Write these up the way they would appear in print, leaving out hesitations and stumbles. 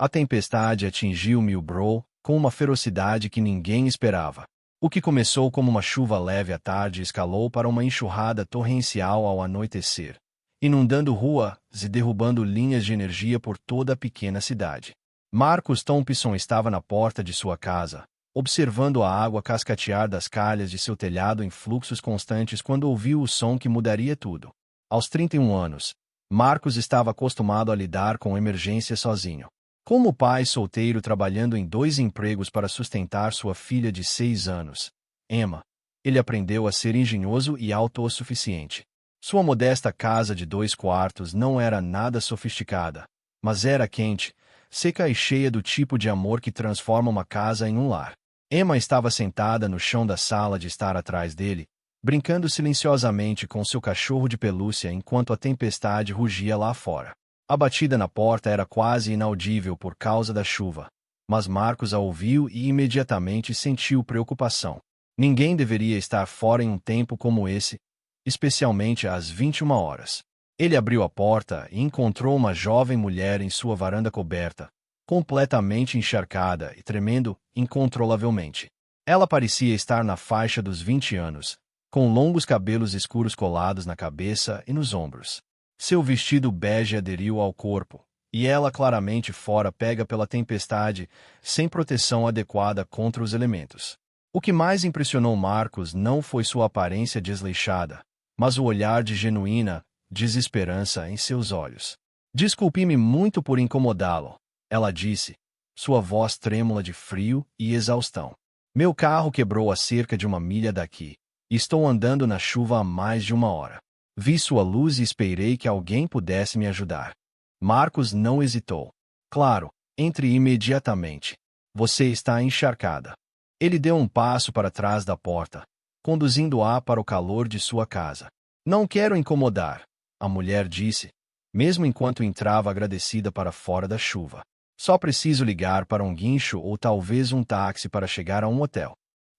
A tempestade atingiu Millbrow com uma ferocidade que ninguém esperava. O que começou como uma chuva leve à tarde escalou para uma enxurrada torrencial ao anoitecer, inundando ruas e derrubando linhas de energia por toda a pequena cidade. Marcus Thompson estava na porta de sua casa, observando a água cascatear das calhas de seu telhado em fluxos constantes quando ouviu o som que mudaria tudo. Aos 31 anos, Marcus estava acostumado a lidar com emergências sozinho. Como pai solteiro trabalhando em 2 empregos para sustentar sua filha de 6 anos, Emma, ele aprendeu a ser engenhoso e autossuficiente. Sua modesta casa de 2 quartos não era nada sofisticada, mas era quente, seca e cheia do tipo de amor que transforma uma casa em um lar. Emma estava sentada no chão da sala de estar atrás dele, brincando silenciosamente com seu cachorro de pelúcia enquanto a tempestade rugia lá fora. A batida na porta era quase inaudível por causa da chuva, mas Marcus a ouviu e imediatamente sentiu preocupação. Ninguém deveria estar fora em um tempo como esse, especialmente às 21 horas. Ele abriu a porta e encontrou uma jovem mulher em sua varanda coberta, completamente encharcada e tremendo incontrolavelmente. Ela parecia estar na faixa dos 20 anos, com longos cabelos escuros colados na cabeça e nos ombros. Seu vestido bege aderiu ao corpo, e ela claramente fora pega pela tempestade, sem proteção adequada contra os elementos. O que mais impressionou Marcus não foi sua aparência desleixada, mas o olhar de genuína desesperança em seus olhos. Desculpe-me muito por incomodá-lo, ela disse, sua voz trêmula de frio e exaustão. Meu carro quebrou a cerca de 1 milha daqui. Estou andando na chuva há mais de 1 hora. Vi sua luz e esperei que alguém pudesse me ajudar. Marcus não hesitou. Claro, entre imediatamente. Você está encharcada. Ele deu um passo para trás da porta, conduzindo-a para o calor de sua casa. Não quero incomodar, a mulher disse, mesmo enquanto entrava agradecida para fora da chuva. Só preciso ligar para um guincho ou talvez um táxi para chegar a um hotel.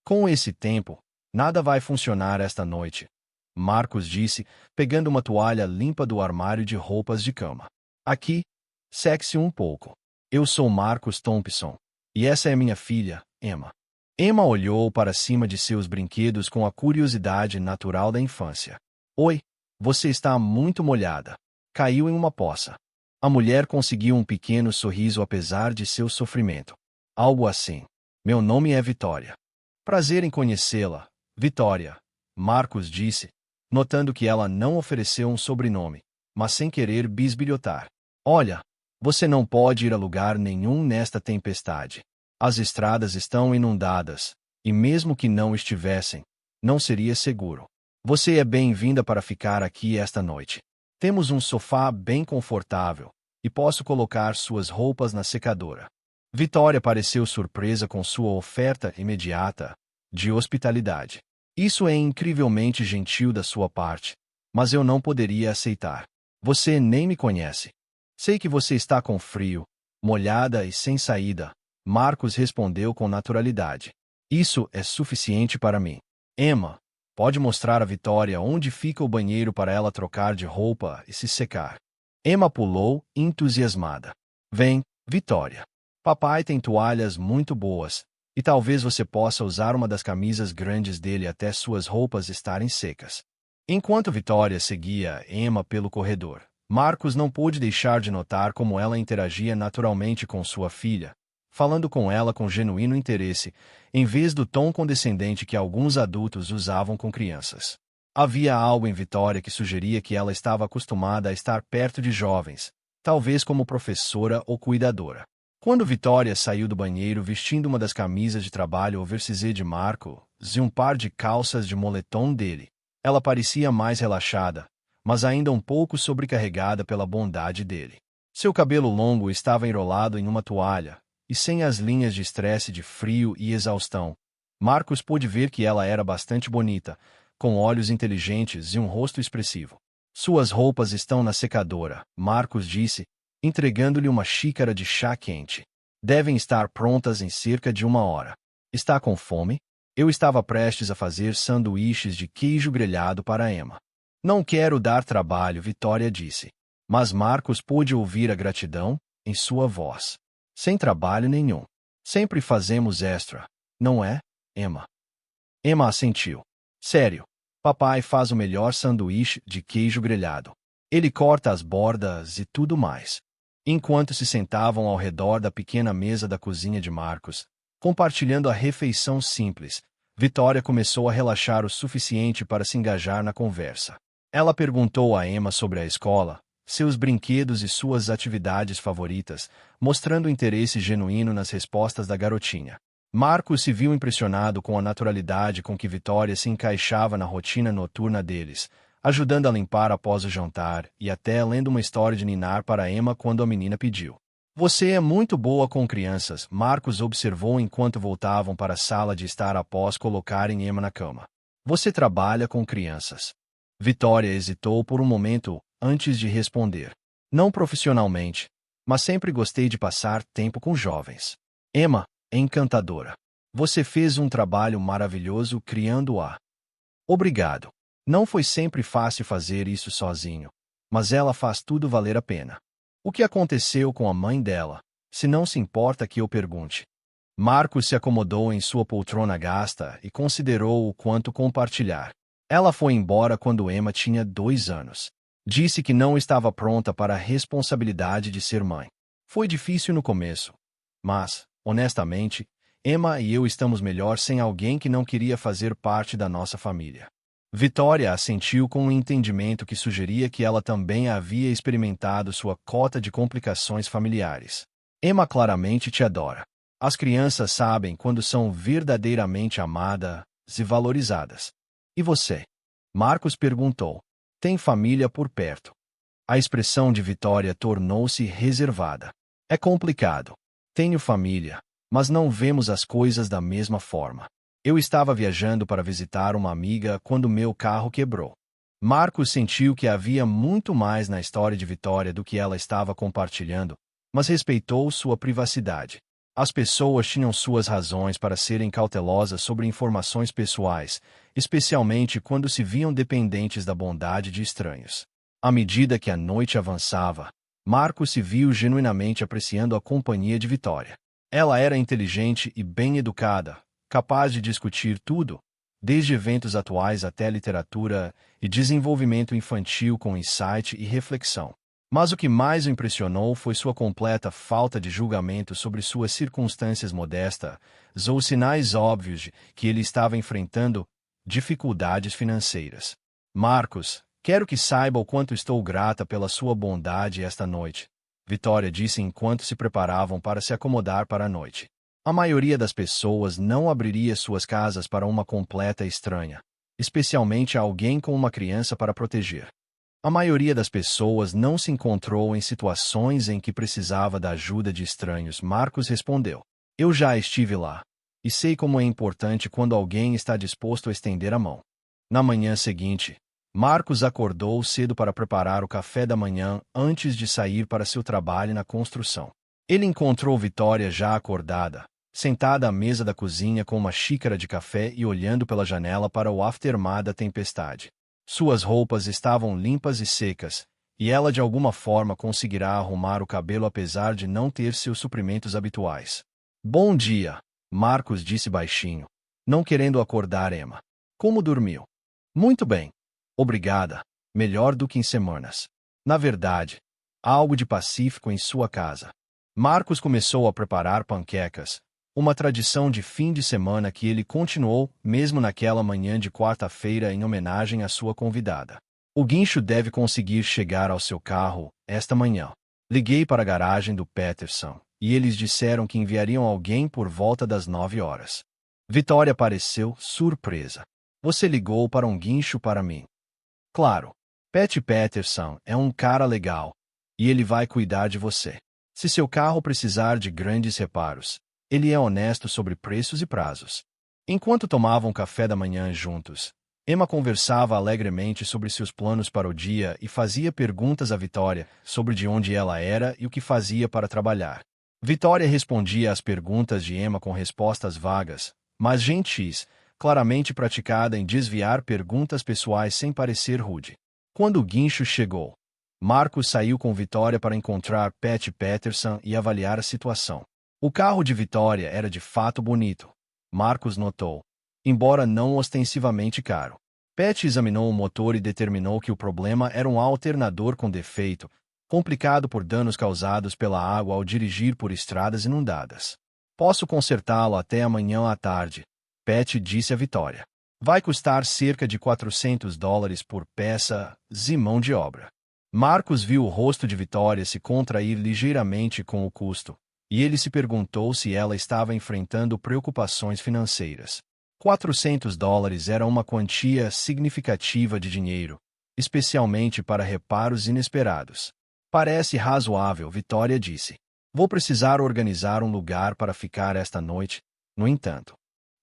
Com esse tempo, nada vai funcionar esta noite, Marcus disse, pegando uma toalha limpa do armário de roupas de cama. Aqui, seque-se um pouco. Eu sou Marcus Thompson, e essa é minha filha, Emma. Emma olhou para cima de seus brinquedos com a curiosidade natural da infância. Oi, você está muito molhada. Caiu em uma poça. A mulher conseguiu um pequeno sorriso apesar de seu sofrimento. Algo assim. Meu nome é Vitória. Prazer em conhecê-la, Vitória, Marcus disse, notando que ela não ofereceu um sobrenome, mas sem querer bisbilhotar. Olha, você não pode ir a lugar nenhum nesta tempestade. As estradas estão inundadas, e mesmo que não estivessem, não seria seguro. Você é bem-vinda para ficar aqui esta noite. Temos um sofá bem confortável, e posso colocar suas roupas na secadora. Vitória pareceu surpresa com sua oferta imediata de hospitalidade. Isso é incrivelmente gentil da sua parte, mas eu não poderia aceitar. Você nem me conhece. Sei que você está com frio, molhada e sem saída, Marcus respondeu com naturalidade. Isso é suficiente para mim. Emma, pode mostrar a Vitória onde fica o banheiro para ela trocar de roupa e se secar. Emma pulou, entusiasmada. Vem, Vitória. Papai tem toalhas muito boas, e talvez você possa usar uma das camisas grandes dele até suas roupas estarem secas. Enquanto Vitória seguia Emma pelo corredor, Marcus não pôde deixar de notar como ela interagia naturalmente com sua filha, falando com ela com genuíno interesse, em vez do tom condescendente que alguns adultos usavam com crianças. Havia algo em Vitória que sugeria que ela estava acostumada a estar perto de jovens, talvez como professora ou cuidadora. Quando Vitória saiu do banheiro vestindo uma das camisas de trabalho oversize de Marcus e um par de calças de moletom dele, ela parecia mais relaxada, mas ainda um pouco sobrecarregada pela bondade dele. Seu cabelo longo estava enrolado em uma toalha, e sem as linhas de estresse de frio e exaustão, Marcus pôde ver que ela era bastante bonita, com olhos inteligentes e um rosto expressivo. Suas roupas estão na secadora, Marcus disse, entregando-lhe uma xícara de chá quente. Devem estar prontas em cerca de 1 hora. Está com fome? Eu estava prestes a fazer sanduíches de queijo grelhado para Emma. Não quero dar trabalho, Vitória disse. Mas Marcus pôde ouvir a gratidão em sua voz. Sem trabalho nenhum. Sempre fazemos extra, não é, Emma? Emma assentiu. Sério. Papai faz o melhor sanduíche de queijo grelhado. Ele corta as bordas e tudo mais. Enquanto se sentavam ao redor da pequena mesa da cozinha de Marcos, compartilhando a refeição simples, Vitória começou a relaxar o suficiente para se engajar na conversa. Ela perguntou a Emma sobre a escola, seus brinquedos e suas atividades favoritas, mostrando interesse genuíno nas respostas da garotinha. Marcos se viu impressionado com a naturalidade com que Vitória se encaixava na rotina noturna deles, ajudando a limpar após o jantar e até lendo uma história de ninar para Emma quando a menina pediu. Você é muito boa com crianças, Marcos observou enquanto voltavam para a sala de estar após colocarem Emma na cama. Você trabalha com crianças. Vitória hesitou por um momento antes de responder. Não profissionalmente, mas sempre gostei de passar tempo com jovens. Emma, encantadora. Você fez um trabalho maravilhoso criando-a. Obrigado. Não foi sempre fácil fazer isso sozinho, mas ela faz tudo valer a pena. O que aconteceu com a mãe dela, se não se importa que eu pergunte? Marcos se acomodou em sua poltrona gasta e considerou o quanto compartilhar. Ela foi embora quando Emma tinha 2 anos. Disse que não estava pronta para a responsabilidade de ser mãe. Foi difícil no começo, mas, honestamente, Emma e eu estamos melhor sem alguém que não queria fazer parte da nossa família. Vitória assentiu com um entendimento que sugeria que ela também havia experimentado sua cota de complicações familiares. Emma claramente te adora. As crianças sabem quando são verdadeiramente amadas e valorizadas. E você? Marcos perguntou. Tem família por perto? A expressão de Vitória tornou-se reservada. É complicado. Tenho família, mas não vemos as coisas da mesma forma. Eu estava viajando para visitar uma amiga quando meu carro quebrou. Marcos sentiu que havia muito mais na história de Vitória do que ela estava compartilhando, mas respeitou sua privacidade. As pessoas tinham suas razões para serem cautelosas sobre informações pessoais, especialmente quando se viam dependentes da bondade de estranhos. À medida que a noite avançava, Marcos se viu genuinamente apreciando a companhia de Vitória. Ela era inteligente e bem educada, capaz de discutir tudo, desde eventos atuais até literatura e desenvolvimento infantil com insight e reflexão. Mas o que mais o impressionou foi sua completa falta de julgamento sobre suas circunstâncias modestas ou sinais óbvios de que ele estava enfrentando dificuldades financeiras. Marcos, quero que saiba o quanto estou grata pela sua bondade esta noite, Vitória disse enquanto se preparavam para se acomodar para a noite. A maioria das pessoas não abriria suas casas para uma completa estranha, especialmente a alguém com uma criança para proteger. A maioria das pessoas não se encontrou em situações em que precisava da ajuda de estranhos, Marcos respondeu. Eu já estive lá, e sei como é importante quando alguém está disposto a estender a mão. Na manhã seguinte, Marcos acordou cedo para preparar o café da manhã antes de sair para seu trabalho na construção. Ele encontrou Vitória já acordada, sentada à mesa da cozinha com uma xícara de café e olhando pela janela para o aftermath da tempestade. Suas roupas estavam limpas e secas, e ela de alguma forma conseguirá arrumar o cabelo apesar de não ter seus suprimentos habituais. Bom dia, Marcos disse baixinho, não querendo acordar Emma. Como dormiu? Muito bem. Obrigada. Melhor do que em semanas. Na verdade, há algo de pacífico em sua casa. Marcos começou a preparar panquecas, uma tradição de fim de semana que ele continuou mesmo naquela manhã de quarta-feira em homenagem à sua convidada. O guincho deve conseguir chegar ao seu carro esta manhã. Liguei para a garagem do Peterson, e eles disseram que enviariam alguém por volta das 9 horas. Vitória pareceu surpresa. Você ligou para um guincho para mim? Claro. Pat Peterson é um cara legal, e ele vai cuidar de você. Se seu carro precisar de grandes reparos, ele é honesto sobre preços e prazos. Enquanto tomavam café da manhã juntos, Emma conversava alegremente sobre seus planos para o dia e fazia perguntas a Vitória sobre de onde ela era e o que fazia para trabalhar. Vitória respondia às perguntas de Emma com respostas vagas, mas gentis, claramente praticada em desviar perguntas pessoais sem parecer rude. Quando o guincho chegou, Marcos saiu com Vitória para encontrar Pat Peterson e avaliar a situação. O carro de Vitória era de fato bonito, Marcos notou, embora não ostensivamente caro. Pat examinou o motor e determinou que o problema era um alternador com defeito, complicado por danos causados pela água ao dirigir por estradas inundadas. Posso consertá-lo até amanhã à tarde, Pat disse a Vitória. Vai custar cerca de $400 por peça, e mão de obra. Marcos viu o rosto de Vitória se contrair ligeiramente com o custo, e ele se perguntou se ela estava enfrentando preocupações financeiras. $400 era uma quantia significativa de dinheiro, especialmente para reparos inesperados. Parece razoável, Vitória disse. Vou precisar organizar um lugar para ficar esta noite, no entanto.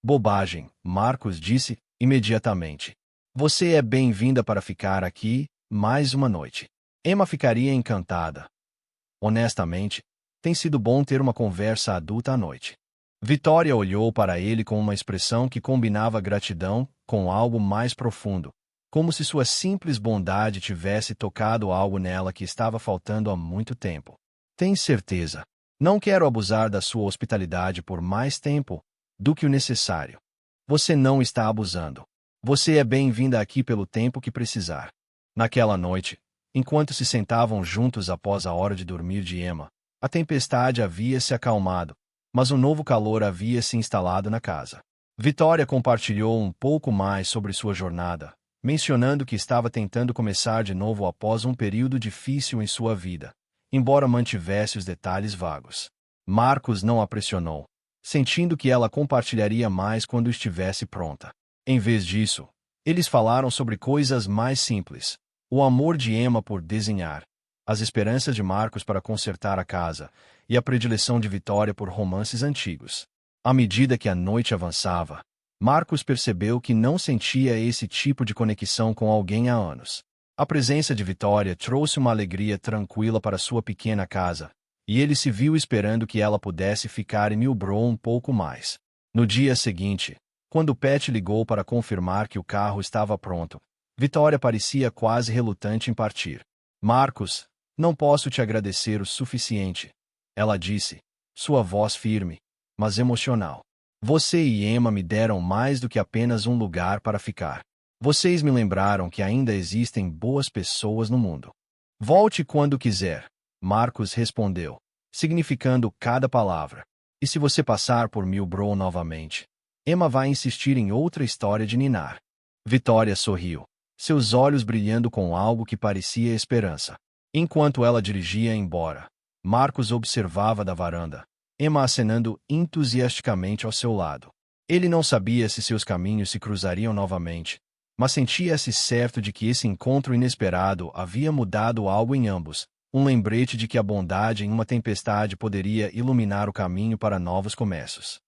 Bobagem, Marcos disse, imediatamente. Você é bem-vinda para ficar aqui, mais uma noite. Emma ficaria encantada. Honestamente, tem sido bom ter uma conversa adulta à noite. Vitória olhou para ele com uma expressão que combinava gratidão com algo mais profundo, como se sua simples bondade tivesse tocado algo nela que estava faltando há muito tempo. Tem certeza? Não quero abusar da sua hospitalidade por mais tempo do que o necessário. Você não está abusando. Você é bem-vinda aqui pelo tempo que precisar. Naquela noite, enquanto se sentavam juntos após a hora de dormir de Emma, a tempestade havia se acalmado, mas um novo calor havia se instalado na casa. Vitória compartilhou um pouco mais sobre sua jornada, mencionando que estava tentando começar de novo após um período difícil em sua vida, embora mantivesse os detalhes vagos. Marcos não a pressionou, sentindo que ela compartilharia mais quando estivesse pronta. Em vez disso, eles falaram sobre coisas mais simples: o amor de Emma por desenhar, as esperanças de Marcos para consertar a casa e a predileção de Vitória por romances antigos. À medida que a noite avançava, Marcos percebeu que não sentia esse tipo de conexão com alguém há anos. A presença de Vitória trouxe uma alegria tranquila para sua pequena casa, e ele se viu esperando que ela pudesse ficar em Millbrow um pouco mais. No dia seguinte, quando Pat ligou para confirmar que o carro estava pronto, Vitória parecia quase relutante em partir. Marcos, não posso te agradecer o suficiente, ela disse, sua voz firme, mas emocional. Você e Emma me deram mais do que apenas um lugar para ficar. Vocês me lembraram que ainda existem boas pessoas no mundo. Volte quando quiser, Marcos respondeu, significando cada palavra. E se você passar por Millbrow novamente? Emma vai insistir em outra história de ninar. Vitória sorriu, seus olhos brilhando com algo que parecia esperança. Enquanto ela dirigia embora, Marcos observava da varanda, Emma acenando entusiasticamente ao seu lado. Ele não sabia se seus caminhos se cruzariam novamente, mas sentia-se certo de que esse encontro inesperado havia mudado algo em ambos, um lembrete de que a bondade em uma tempestade poderia iluminar o caminho para novos começos.